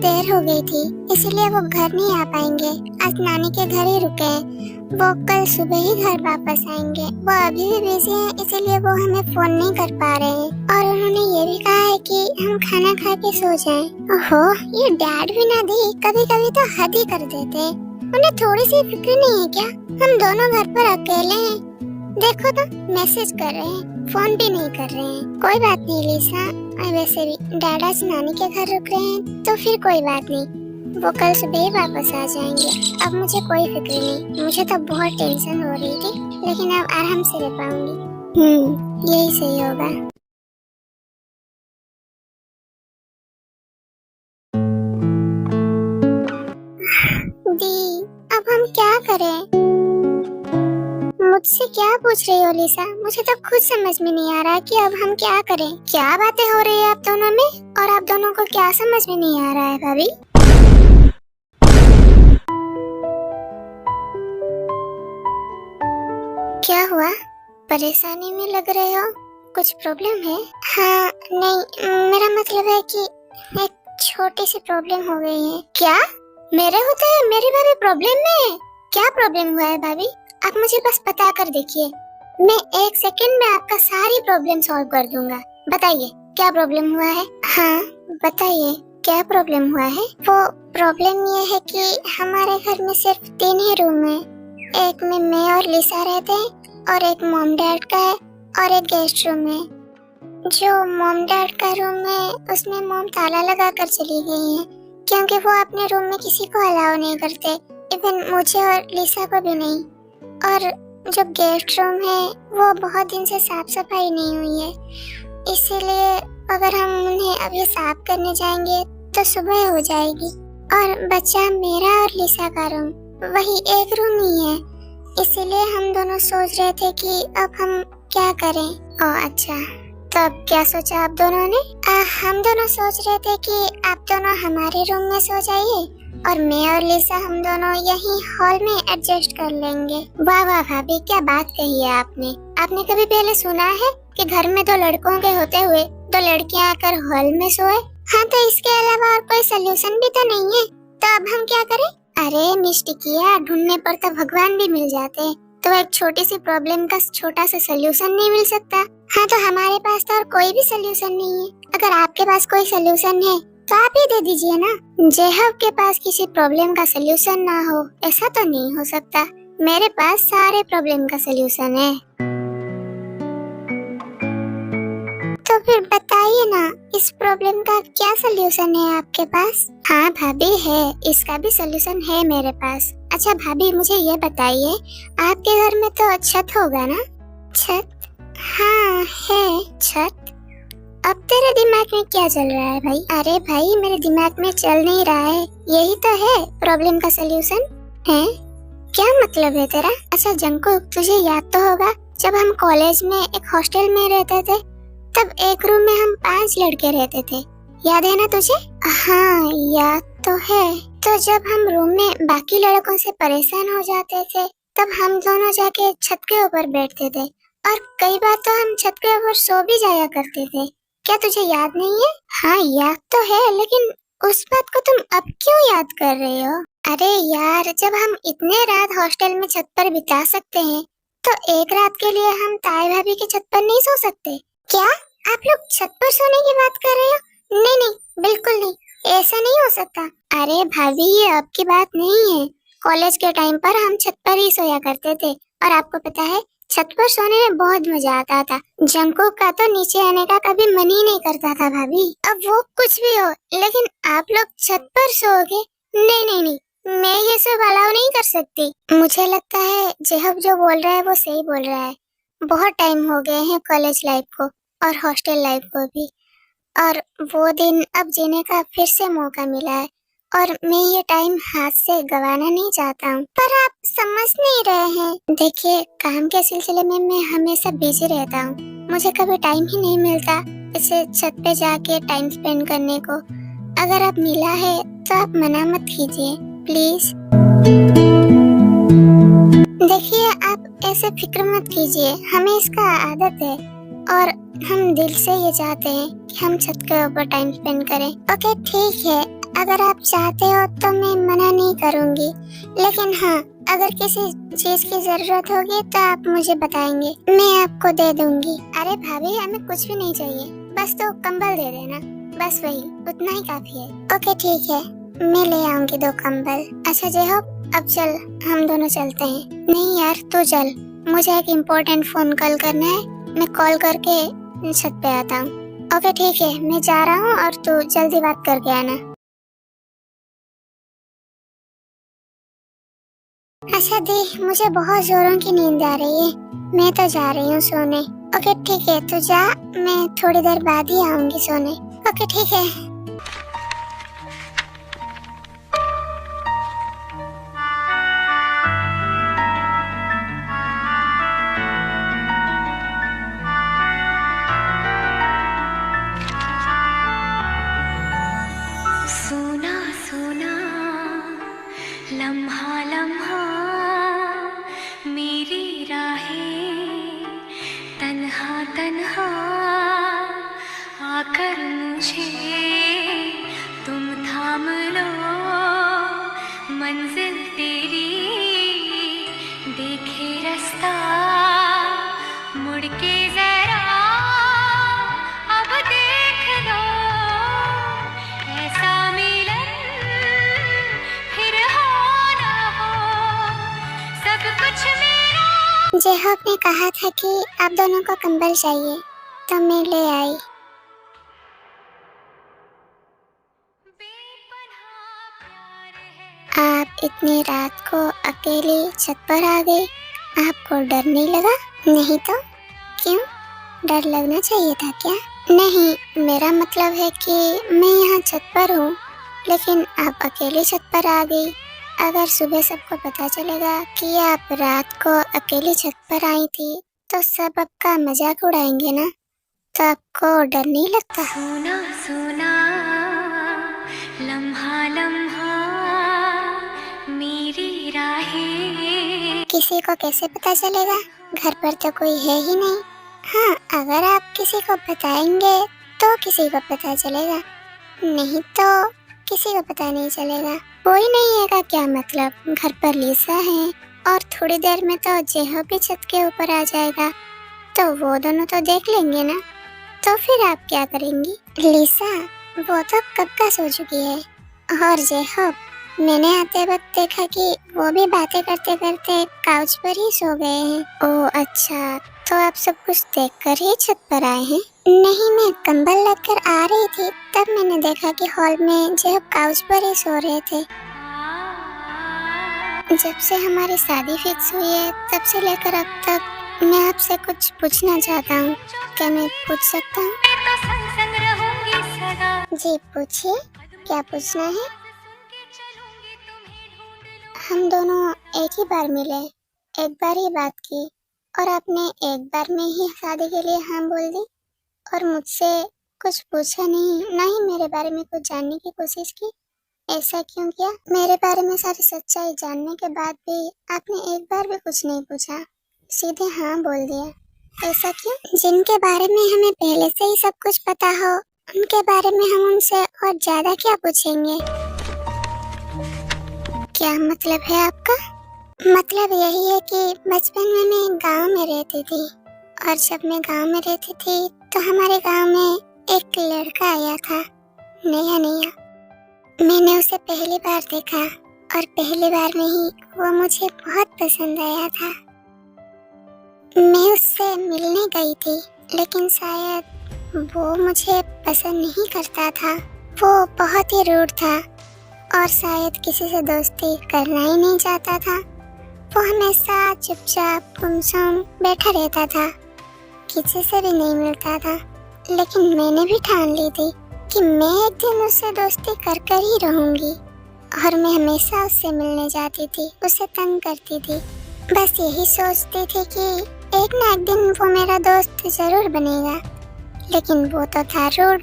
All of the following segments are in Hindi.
देर हो गई थी, इसीलिए वो घर नहीं आ पाएंगे। आज नानी के घर ही रुके हैं। वो कल सुबह ही घर वापस आएंगे। वो अभी भी बिजी हैं, इसीलिए वो हमें फोन नहीं कर पा रहे हैं। और उन्होंने ये भी कहा है कि हम खाना खा के सो जाएं। ओहो, ये डैड भी ना दी कभी कभी तो हद ही कर देते हैं। उन्हें थोड़ी सी फिक्र नहीं है क्या? हम दोनों घर पर अकेले हैं। देखो तो मैसेज कर रहे हैं, फोन भी नहीं कर रहे हैं। कोई बात नहीं लिसा, वैसे भी डैड आज नानी के घर रुक रहे हैं तो फिर कोई बात नहीं, वो कल सुबह ही वापस आ जाएंगे। अब मुझे कोई फिक्र नहीं। मुझे तो बहुत टेंशन हो रही थी, लेकिन अब आराम से रह पाऊंगी। यही सही होगा। दी, अब हम क्या करें? मुझसे क्या पूछ रही हो लिसा? मुझे तो खुद समझ में नहीं आ रहा कि अब हम क्या करें। क्या बातें हो रही है आप दोनों में, और आप दोनों को क्या समझ में नहीं आ रहा है भाभी? क्या हुआ? परेशानी में लग रहे हो? कुछ प्रॉब्लम है? हाँ नहीं, मेरा मतलब है कि एक छोटी सी प्रॉब्लम हो गई है। क्या? मेरे होते हैं मेरी भाभी प्रॉब्लम में है? क्या प्रॉब्लम हुआ है भाभी? आप मुझे बस बता कर देखिए, मैं 1 सेकंड में आपका सारी प्रॉब्लम सॉल्व कर दूंगा। बताइए क्या प्रॉब्लम हुआ है? हाँ बताइए क्या प्रॉब्लम हुआ है? वो प्रॉब्लम ये है कि हमारे घर में सिर्फ 3 ही रूम है। एक में मैं और लिसा रहते हैं, और एक मॉम डैड का है, और एक गेस्ट रूम है। जो मॉम डैड का रूम है उसमें मॉम ताला लगा कर चली गई है, क्योंकि वो अपने रूम में किसी को अलाउ नहीं करते, इवन मुझे और लिसा को भी नहीं। और जो गेस्ट रूम है वो बहुत दिन से साफ सफाई नहीं हुई है, इसीलिए अगर हम उन्हें अभी साफ करने जाएंगे तो सुबह हो जाएगी। और बचा मेरा और लिसा का रूम, वही एक रूम ही है, इसीलिए हम दोनों सोच रहे थे कि अब हम क्या करें। ओह अच्छा, तो अब क्या सोचा आप दोनों ने? हम दोनों सोच रहे थे कि आप दोनों हमारे रूम में सो जाइए, और मैं और लिसा हम दोनों यहीं हॉल में एडजस्ट कर लेंगे। वाह वाह भाभी, क्या बात कही है आपने। आपने कभी पहले सुना है कि घर में 2 लड़कों के होते हुए 2 लड़कियां आकर हॉल में सोए? हाँ, तो इसके अलावा और कोई सोल्यूशन भी तो नहीं है। तो अब हम क्या करें? अरे मिस्टिकिया, ढूंढने पर तो भगवान भी मिल जाते हैं। तो एक छोटी सी प्रॉब्लम का छोटा सा सोल्यूशन नहीं मिल सकता? हाँ, तो हमारे पास तो और कोई भी सोल्यूशन नहीं है। अगर आपके पास कोई सोल्यूशन है तो आप ही दे दीजिए ना। जेहब के पास किसी प्रॉब्लम का सोल्यूशन ना हो, ऐसा तो नहीं हो सकता। मेरे पास सारे प्रॉब्लम का सोल्यूशन है। तो फिर बताइए ना, इस प्रॉब्लम का क्या सोल्यूशन है आपके पास? हाँ भाभी है, इसका भी सोल्यूशन है मेरे पास। अच्छा भाभी, मुझे ये बताइए, आपके घर में तो छत होगा ना? छत? हाँ है छत। अब तेरे दिमाग में क्या चल रहा है भाई? अरे भाई, मेरे दिमाग में चल नहीं रहा है, यही तो है प्रॉब्लम का सोल्यूशन है। क्या मतलब है तेरा? अच्छा जंकू, तुझे याद तो होगा जब हम कॉलेज में एक हॉस्टल में रहते थे, तब एक रूम में हम 5 लड़के रहते थे, याद है ना तुझे? हाँ याद तो है। तो जब हम रूम में बाकी लड़कों से परेशान हो जाते थे, तब हम दोनों जाके छत के ऊपर बैठते थे, और कई बार तो हम छत के ऊपर सो भी जाया करते थे। क्या तुझे याद नहीं है? हाँ याद तो है, लेकिन उस बात को तुम अब क्यों याद कर रहे हो? अरे यार, जब हम इतने रात हॉस्टल में छत पर बिता सकते हैं, तो एक रात के लिए हम ताई भाभी की छत पर नहीं सो सकते क्या? आप लोग छत पर सोने की बात कर रहे हो? नहीं नहीं, बिल्कुल नहीं, ऐसा नहीं हो सकता। अरे भाभी, ये अब की बात नहीं है। कॉलेज के टाइम पर हम छत पर ही सोया करते थे, और आपको पता है छत पर सोने में बहुत मजा आता था। जंकुक का तो नीचे आने का कभी मन ही नहीं करता था भाभी। अब वो कुछ भी हो, लेकिन आप लोग छत पर सोओगे? नहीं नहीं नहीं, मैं ये सब अलाउ नहीं कर सकती। मुझे लगता है जेहब जो बोल रहा है वो सही बोल रहा है। बहुत टाइम हो गए हैं कॉलेज लाइफ को और हॉस्टल लाइफ को भी, और वो दिन अब जीने का फिर से मौका मिला है, और मैं ये टाइम हाथ से गंवाना नहीं चाहता हूँ। पर आप समझ नहीं रहे हैं। देखिए, काम के सिलसिले में मैं हमेशा बिजी रहता हूँ, मुझे कभी टाइम ही नहीं मिलता इसे छत पे जाके टाइम स्पेंड करने को। अगर आप मिला है तो आप मना मत कीजिए प्लीज। देखिए, आप ऐसे फिक्र मत कीजिए, हमें इसका आदत है, और हम दिल से ये चाहते हैं कि हम छत के ऊपर टाइम स्पेंड करें। ओके ठीक है, अगर आप चाहते हो तो मैं मना नहीं करूँगी, लेकिन हाँ, अगर किसी चीज की जरूरत होगी तो आप मुझे बताएंगे, मैं आपको दे दूंगी। अरे भाभी, हमें कुछ भी नहीं चाहिए, बस तो कंबल दे देना, बस वही, उतना ही काफी है। ओके ठीक है, मैं ले आऊंगी 2 कंबल। अच्छा जय हो, अब चल, हम दोनों चलते हैं। नहीं यार, तू चल, मुझे एक इम्पोर्टेंट फोन कॉल करना है, मैं कॉल करके छत पे आता हूँ। ओके ठीक है, मैं जा रहा हूँ और तू जल्दी बात करके आना। अच्छा दी, मुझे बहुत जोरों की नींद आ रही है, मैं तो जा रही हूँ सोने। ओके ठीक है, तू जा, मैं थोड़ी देर बाद ही आऊंगी सोने। ओके ठीक है। सोना सोना लम्हा लम्हा मेरी राहें तन्हा तन्हा आकर मुझे तुम थाम लो, मंजिल तेरी देखे रास्ता मुड़ के जरा अब देख लो, ऐसा मिलन फिर हो ना हो, सब कुछ मेरा। जेहब ने कहा था कि आप दोनों को कंबल चाहिए, तो मैं ले आई। आप इतनी रात को अकेले छत पर आ गए, आपको डर नहीं लगा? नहीं तो क्यों, डर लगना चाहिए था क्या? नहीं, मेरा मतलब है कि मैं यहाँ छत पर हूँ, लेकिन आप अकेले छत पर आ गई। अगर सुबह सबको पता चलेगा कि आप रात को अकेले छत पर आई थी, तो सब आपका मजाक उड़ाएंगे ना, तो आपको डर नहीं लगता? सोना सोना लम्हा लम्हा मेरी राहें। किसी को कैसे पता चलेगा, घर पर तो कोई है ही नहीं। हाँ, अगर आप किसी को बताएंगे तो किसी को पता चलेगा, नहीं तो किसी को पता नहीं चलेगा। कोई नहीं है का क्या मतलब, घर पर लिसा है और थोड़ी देर में तो जेहो भी छत के ऊपर आ जाएगा, तो वो दोनों तो देख लेंगे ना। तो फिर आप क्या करेंगी? लिसा वो तो कब का सो चुकी है, और जेहो मैंने आते वक्त देखा कि वो भी बातें करते करते काउच पर ही सो गए हैं। ओह अच्छा, तो आप सब कुछ देखकर ही छत पर आए हैं? नहीं, मैं कंबल लेकर आ रही थी, तब मैंने देखा कि हॉल में जेहो काउच पर ही सो रहे थे। जब से हमारी शादी फिक्स हुई है, तब से लेकर अब तक मैं आपसे कुछ पूछना चाहता हूँ, क्या मैं पूछ सकता हूँ? तो संग संग रहूंगी सदा। जी पूछिए, क्या पूछना है? हम दोनों एक ही बार मिले, एक बार ही बात की, और आपने एक बार में ही शादी के लिए हाँ बोल दी, और मुझसे कुछ पूछा नहीं, ना ही मेरे बारे में कुछ जानने की कोशिश की। ऐसा क्यों किया? मेरे बारे में सारी सच्चाई जानने के बाद भी आपने एक बार भी कुछ नहीं पूछा, सीधे हाँ बोल दिया। ऐसा क्यों? जिनके बारे में हमें पहले से ही सब कुछ पता हो, उनके बारे में हम उनसे और ज्यादा क्या पूछेंगे? क्या मतलब है आपका? मतलब यही है कि बचपन में मैं गांव में रहती थी, और जब मैं गांव में रहती थी तो हमारे गांव में एक लड़का आया था, नया नया। मैंने उसे पहली बार देखा, और पहली बार में ही वो मुझे बहुत पसंद आया था। मैं उससे मिलने गई थी, लेकिन शायद वो मुझे पसंद नहीं करता था। वो बहुत ही रूड था, और शायद किसी से दोस्ती करना ही नहीं चाहता था। वो हमेशा चुपचाप गुमसुम बैठा रहता था, किसी से भी नहीं मिलता था। लेकिन मैंने भी ठान ली थी कि मैं एक दिन उससे दोस्ती कर कर ही रहूंगी, और मैं हमेशा उससे मिलने जाती थी, उसे तंग करती थी। बस यही सोचती थी कि एक ना एक दिन वो मेरा दोस्त जरूर बनेगा। लेकिन वो तो था रूड,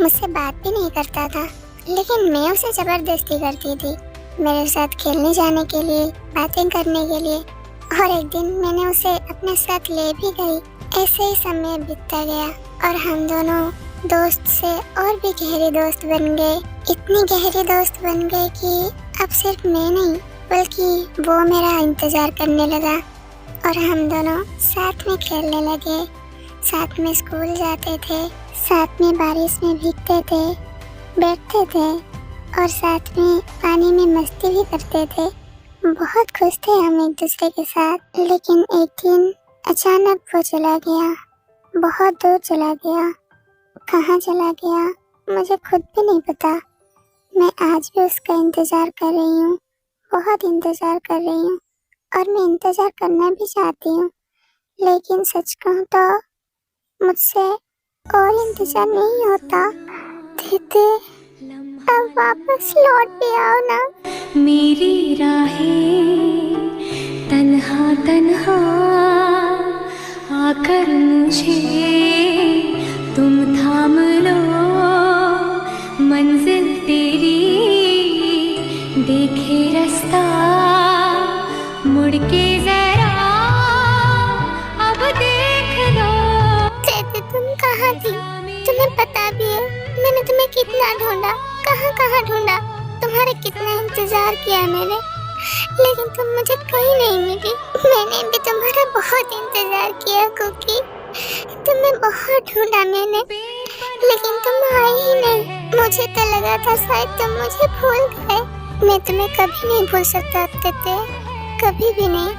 मुझसे बात भी नहीं करता था, लेकिन मैं उसे जबरदस्ती करती थी मेरे साथ खेलने जाने के लिए, बातें करने के लिए। और एक दिन मैंने उसे अपने साथ ले भी गई। ऐसे ही समय बीतता गया, और हम दोनों दोस्त से और भी गहरे दोस्त बन गए। इतनी गहरे दोस्त बन गए कि अब सिर्फ मैं नहीं बल्कि वो मेरा इंतजार करने लगा और हम दोनों साथ में खेलने लगे, साथ में स्कूल जाते थे, साथ में बारिश में भीगते थे, बैठते थे और साथ में पानी में मस्ती भी करते थे। बहुत खुश थे हम एक दूसरे के साथ। लेकिन एक दिन अचानक वो चला गया, बहुत दूर चला गया। कहाँ चला गया मुझे खुद भी नहीं पता। मैं आज भी उसका इंतजार कर रही हूँ, बहुत इंतजार कर रही हूँ और मैं इंतजार करना भी चाहती हूँ। लेकिन सच कहूँ तो मुझसे और इंतजार नहीं होता। दीदी अब वापस लौट भी आओ ना। मेरी राहें तन्हा तन्हा आकर मुझे तुम थाम लो, मंजिल तेरी देखे रास्ता मुड़ के जरा अब देख लो। दीदी तुम कहाँ थी? तुम्हें पता भी है मैंने तुम्हें कितना ढूंढा, कहाँ कहाँ ढूंढा, तुम्हारे कितना इंतजार किया मैंने, लेकिन तुम मुझे कहीं नहीं मिली। मैंने भी तुम्हारा बहुत इंतजार किया कुकी, तुम्हें बहुत ढूंढा मैंने, लेकिन तुम आई ही नहीं। मुझे तो लगा था शायद तुम मुझे भूल गए। मैं तुम्हें कभी नहीं भूल सकता तेते, कभी भी नहीं।